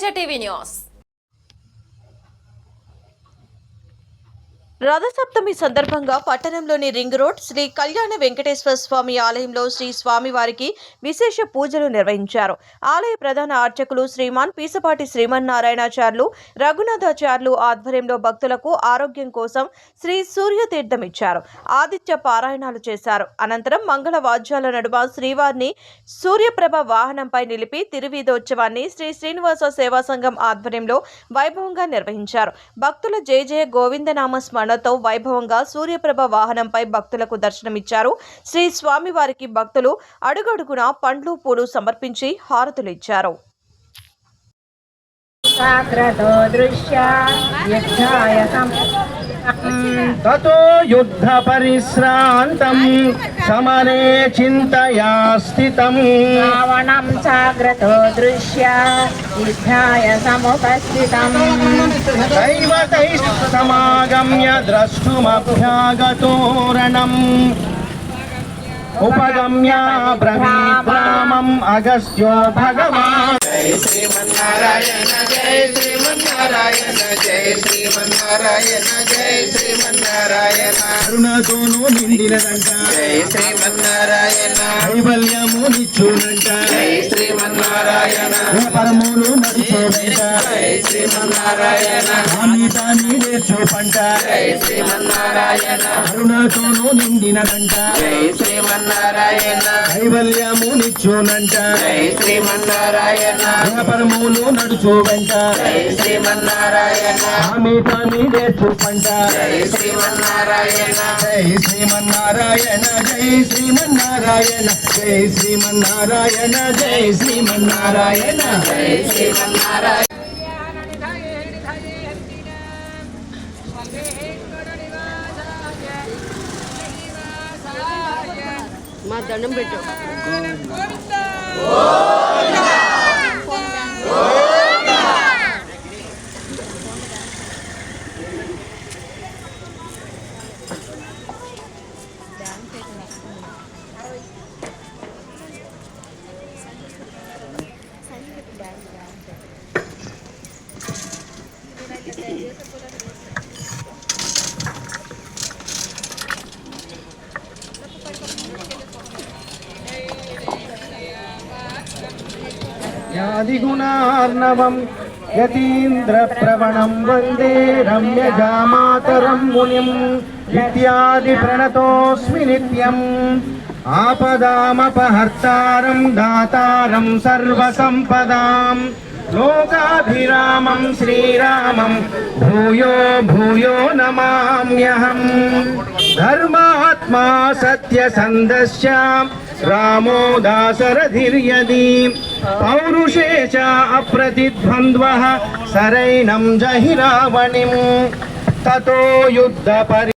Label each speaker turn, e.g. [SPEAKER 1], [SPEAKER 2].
[SPEAKER 1] Teja TV news.
[SPEAKER 2] Rathasaptami సందర్భంగా పట్టణంలోని ring road Shri కళ్యాణ వెంకటేశ్వర స్వామి ఆలయంలో శ్రీ స్వామివారికి విశేష పూజలు నిర్వహించారు. ఆలయ ప్రధాన అర్చకులు శ్రీమాన్ పీసపాటి శ్రీమన్నారాయణాచార్యులు రఘునాథాచార్యులు ఆధ్వర్యంలో భక్తులకు ఆరోగ్యం కోసం శ్రీ సూర్యతీర్థం ఇచ్చారు. ఆదిత్య పారాయణాలు చేశారు. అనంతరం మంగళ వాద్యాల నడుమ శ్రీవారిని సూర్యప్రభ వాహనంపై నిలిపి తిరువీధోత్సవాన్ని శ్రీ శ్రీనివాస సేవా సంఘం ఆధ్వర్యంలో వైభవంగా నిర్వహించారు. భక్తుల జయ జయ గోవిందనామ స్మరణ తో వైభవంగా సూర్యప్రభ వాహనంపై భక్తులకు దర్శనమిచ్చారు. శ్రీ స్వామివారికి భక్తులు అడుగడుగునా పండ్లు పూలు సమర్పించి హారతులు ఇచ్చారు.
[SPEAKER 3] తతో యుద్ధ పరిశ్రాంతం సమరే చింతయా స్థితం
[SPEAKER 4] రావణం జాగ్రతో దృశ్య యుద్ధాయ సముపస్థితం
[SPEAKER 3] దైవతైః సమాగమ్య ద్రష్టుమభ్యాగతోరణం ఉపగమ్య బ్రహ్మీరామం అగస్త్యో భగవాన్. జై శ్రీమన్నారాయణ జై శ్రీమన్నారాయణ జై శ్రీమన్నారాయణ జై శ్రీమన్నారాయణ కరుణతోను నిండినదంట జై శ్రీమన్నారాయణ కైవల్యము నిచ్చునంట జై శ్రీమన్నారాయణ పరములు నడుచోడంట జై శ్రీమన్నారాయణ అమితాన్ని నేర్చోపంట జై శ్రీమన్నారాయణ కరుణతోను నిండినదంట జై శ్రీమన్నారాయణ కైవల్యము నిచ్చునంట జై శ్రీమన్నారాయణ పరములు నడుచోడంట జై శ్రీమన్నారాయణ అమితాన్ని నేర్చోపంట జై శ్రీమన్నారాయణ జై శ్రీమన్నారాయణ జై శ్రీమన్నారాయణ జై శ్రీమన్నారాయణ జై శ్రీమన్నారాయణ జై శ్రీమన్నారాయణ.
[SPEAKER 2] మా దండం పెట్టు.
[SPEAKER 3] యాదిగుణార్ణవం యతీంద్ర ప్రవణం వందే రమ్యజామాతరం మునిం ఇత్యాది ప్రణతోస్మి నిత్యం ఆపదామపహర్తారం దాతారం సర్వసంపదాం లోకాభిరామం శ్రీరామం భూయో భూయో నమామ్యహం. ధర్మాత్మా సత్యసంధశ్చ రామో దాశరథిర్యది పౌరుషే చ అప్రతిద్వంద్వః సరైనం జహి రావణిం తతో యుద్ధ